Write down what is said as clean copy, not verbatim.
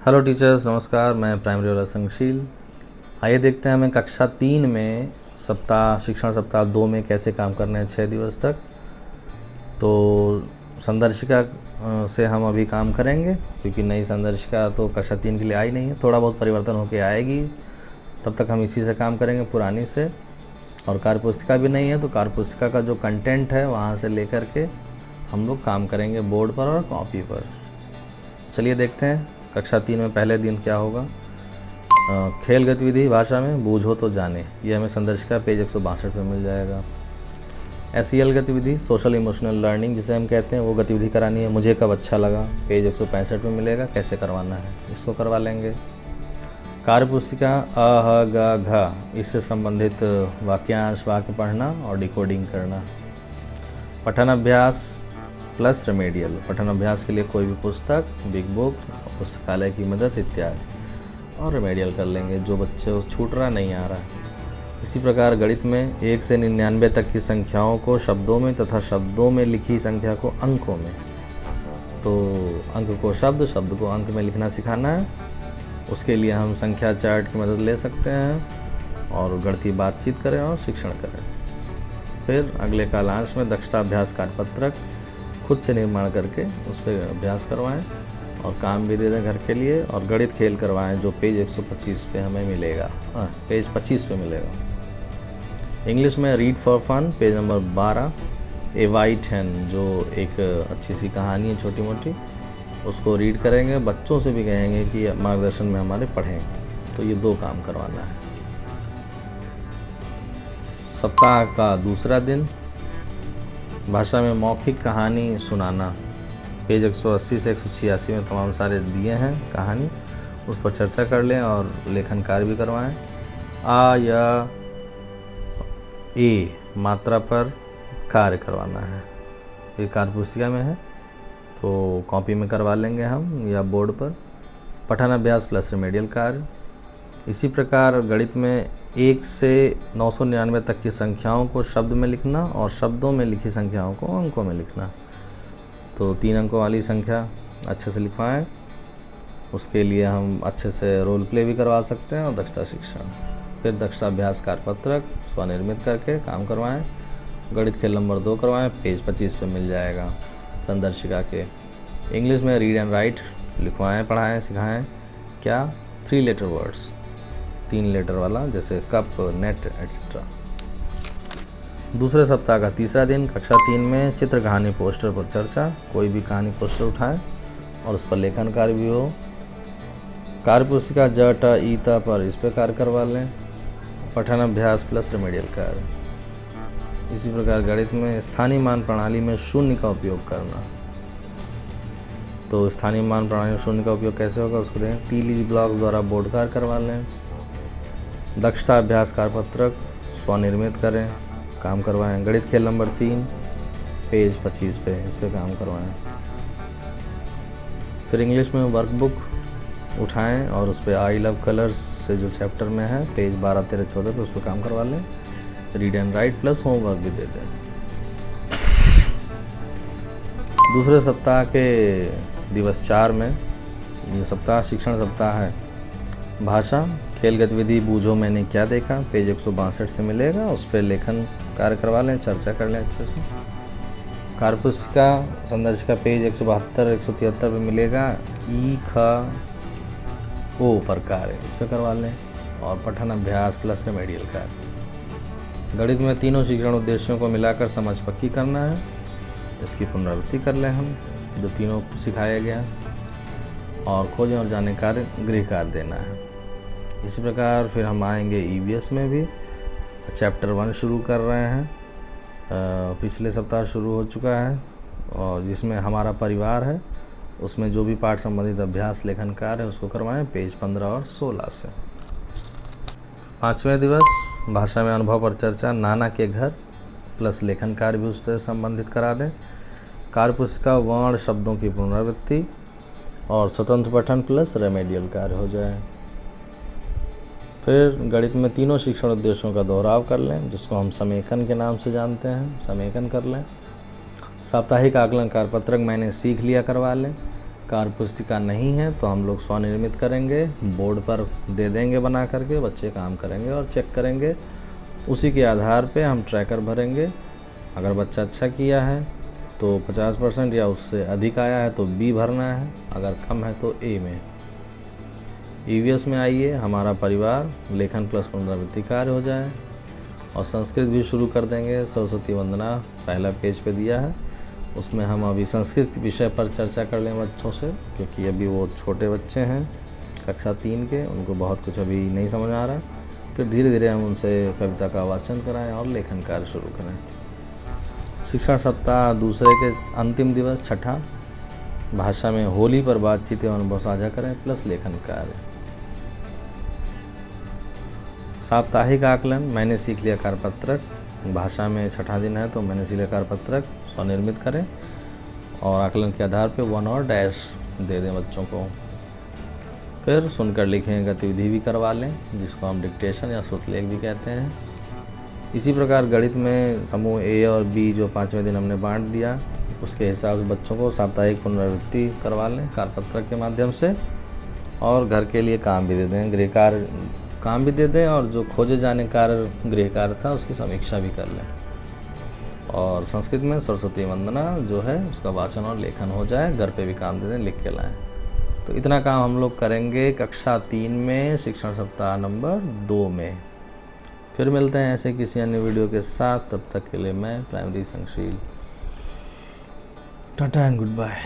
Hello teachers, नमस्कार। मैं primary वाला संगशील। आइए देखते हैं हमें कक्षा 3 में शिक्षण सप्ताह 2 में कैसे काम करने हैं 6 दिवस तक। तो संदर्शिका से हम अभी काम करेंगे, क्योंकि नई संदर्शिका तो कक्षा 3 के लिए आई नहीं है, थोड़ा बहुत परिवर्तन होकर आएगी। तब तक हम इसी से काम करेंगे, पुरानी से। और कार्यपुस्तिका भी नहीं है, तो कार्यपुस्तिका का जो कंटेंट है वहाँ से लेकर के हम लोग काम करेंगे बोर्ड पर और कॉपी पर। चलिए देखते हैं कक्षा 3 में पहले दिन क्या होगा। खेल गतिविधि भाषा में बूझो तो जाने, ये हमें संदर्शिका पेज 162 पे मिल जाएगा। SEL गतिविधि, सोशल इमोशनल लर्निंग जिसे हम कहते हैं, वो गतिविधि करानी है। मुझे कब अच्छा लगा, पेज 165 में मिलेगा। कैसे करवाना है, इसको करवा लेंगे। कार्यपुस्तिका अ, ह, ग, घ, इससे संबंधित वाक्यांश, वाक्य पढ़ना और डिकोडिंग करना। पठन अभ्यास प्लस रेमेडियल, पठन अभ्यास के लिए कोई भी पुस्तक, बिग बुक, पुस्तकालय की मदद इत्यादि। और रेमेडियल कर लेंगे जो बच्चे को छूट रहा नहीं आ रहा है। इसी प्रकार गणित में 1 से 99 तक की संख्याओं को शब्दों में तथा शब्दों में लिखी संख्या को अंकों में। तो अंक को शब्द, शब्द को अंक में लिखना सिखाना है। उसके लिए हम संख्या चार्ट की मदद ले सकते हैं और गणितीय बातचीत करें और शिक्षण करें। फिर अगले कालांश में दक्षता अभ्यास कार्यपत्रक खुद से निर्माण करके उस पर अभ्यास करवाएं और काम भी दे दें घर के लिए। और गणित खेल करवाएं जो पेज 125 पे हमें मिलेगा, पेज 25 पे मिलेगा। इंग्लिश में read for fun, page number 12। A white hen, जो एक अच्छी सी कहानी है छोटी मोटी, उसको रीड करेंगे। बच्चों से भी कहेंगे कि मार्गदर्शन में हमारे पढ़ें। तो ये 2 काम करवाना है। सप्ताह का दूसरा दिन, भाषा में मौखिक कहानी सुनाना, पेज 180 से 186 में तमाम सारे दिए हैं कहानी, उस पर चर्चा कर लें और लेखन कार्य भी करवाएं। आ या ए मात्रा पर कार्य करवाना है। ये कार्यपुस्तिका में है तो कॉपी में करवा लेंगे हम या बोर्ड पर। पठन अभ्यास प्लस रेमेडियल कार्य। इसी प्रकार गणित में 1 से 999 तक की संख्याओं को शब्द में लिखना और शब्दों में लिखी संख्याओं को अंकों में लिखना। तो 3 अंकों वाली संख्या अच्छे से लिखवाएं। उसके लिए हम अच्छे से रोल प्ले भी करवा सकते हैं और दक्षता शिक्षण। फिर दक्षता अभ्यास कार्यपत्रक स्वनिर्मित करके काम करवाएं। गणित खेल नंबर 2 करवाएं, पेज 25 पे मिल जाएगा संदर्शिका के। इंग्लिश में रीड एंड राइट लिखवाएं, पढ़ाएं, सिखाएं। क्या 3 लेटर वर्ड्स, 3 लेटर वाला, जैसे कप, नेट एट्सेट्रा। दूसरे सप्ताह का तीसरा दिन, कक्षा 3 में चित्र कहानी पोस्टर पर चर्चा। कोई भी कहानी पोस्टर उठाएं और उस पर लेखन कार्य भी हो। कार्यपुस्तिका ज, ट, ई, त पर इस पर कार्य करवा लें। पठन अभ्यास प्लस रेमेडियल कार्य। इसी प्रकार गणित में स्थानीय मान प्रणाली में शून्य का उपयोग करना। तो स्थानीय मान प्रणाली में शून्य का उपयोग कैसे होगा उसको देखें। टीली ब्लॉक्स द्वारा बोर्ड कार्य करवा लें। दक्षता अभ्यास कार्यपत्रक स्वनिर्मित करें, काम करवाएं। गणित खेल नंबर 3, पेज 25 पे इस पे काम करवाएं। फिर इंग्लिश में वर्कबुक उठाएं और उस पर आई लव कलर्स से जो चैप्टर में है, पेज 12, 13, 14 पे उस पर काम करवा लें। Read and right plus homework भी दे दें। दूसरे सप्ताह के दिवस 4 में, ये सप्ताह शिक्षण सप्ताह है। भाषा खेल गतिविधि बूझो मैंने क्या देखा, पेज 162 से मिलेगा। उस पर लेखन कार्य करवा लें, चर्चा कर लें अच्छे से। कार्यपुस्तिका संदर्शिका पेज 172, 173 पे मिलेगा। ई, ख, ओ पर कार्य इस पर करवा लें। और पठन अभ्यास प्लस रेमेडियल कार्य। गणित में तीनों शिक्षण उद्देश्यों को मिलाकर समझ पक्की करना है। इसकी पुनरावृत्ति कर लें हम, जो तीनों सिखाया गया। और खोजें और जाने कार्य, गृह कार्य देना है। इसी प्रकार फिर हम आएंगे EVS में भी। चैप्टर 1 शुरू कर रहे हैं, पिछले सप्ताह शुरू हो चुका है, और जिसमें हमारा परिवार है, उसमें जो भी पाठ संबंधित अभ्यास लेखन कार्य है उसको करवाएं, पेज 15 और 16 से। 5वें दिवस, भाषा में अनुभव पर चर्चा, नाना के घर प्लस लेखन कार्य भी उस पर संबंधित करा दें। कार्यपुस्तिका वर्ण शब्दों की पुनरावृत्ति और स्वतंत्र पठन प्लस रेमेडियल कार्य हो जाए। फिर गणित में तीनों शिक्षण उद्देश्यों का दोहराव कर लें, जिसको हम समेकन के नाम से जानते हैं, समेकन कर लें। साप्ताहिक आकलन कार्यपत्रक मैंने सीख लिया करवा लें। कार्य पुस्तिका नहीं है तो हम लोग स्वनिर्मित करेंगे, बोर्ड पर दे देंगे बना करके, बच्चे काम करेंगे और चेक करेंगे। उसी के आधार पे हम ट्रैकर भरेंगे। अगर बच्चा अच्छा किया है तो 50% या उससे अधिक आया है तो बी भरना है, अगर कम है तो ए में। ईवीएस में आइए, हमारा परिवार लेखन प्लस पुनरावृत्ति कार्य हो जाए। और संस्कृत भी शुरू कर देंगे। सरस्वती वंदना पहला पेज पे दिया है, उसमें हम अभी संस्कृत विषय पर चर्चा कर लें बच्चों से, क्योंकि अभी वो छोटे बच्चे हैं कक्षा 3 के, उनको बहुत कुछ अभी नहीं समझ आ रहा। फिर धीरे धीरे हम उनसे कविता का वाचन कराएं और लेखन कार्य शुरू करें। शिक्षण सप्ताह दूसरे के अंतिम दिवस छठा, भाषा में होली पर बातचीत एवं अनुभव साझा करें प्लस लेखन कार्य। साप्ताहिक आकलन, मैंने सीख लिया कार्यपत्रक, भाषा में छठा दिन है तो मैंने सीख लिया कार्यपत्रक स्वनिर्मित करें और आकलन के आधार पे 1 और डैश दे दें बच्चों को। फिर सुनकर लिखें गतिविधि भी करवा लें, जिसको हम डिक्टेशन या श्रुतलेख भी कहते हैं। इसी प्रकार गणित में समूह ए और बी जो 5वें दिन हमने बांट दिया, उसके हिसाब से बच्चों को साप्ताहिक पुनरावृत्ति करवा लें कार्यपत्रक के माध्यम से। और घर के लिए काम भी दे दें, गृह कार्य काम भी दे दें, और जो खोजे जाने कार्य गृह कार्य था उसकी समीक्षा भी कर लें। और संस्कृत में सरस्वती वंदना जो है उसका वाचन और लेखन हो जाए, घर पे भी काम दे दें, लिख के लाएं। तो इतना काम हम लोग करेंगे कक्षा 3 में शिक्षण सप्ताह नंबर 2 में। फिर मिलते हैं ऐसे किसी अन्य वीडियो के साथ, तब तक के लिए मैं प्राइमरी संगशील, टाटा एंड गुड बाय।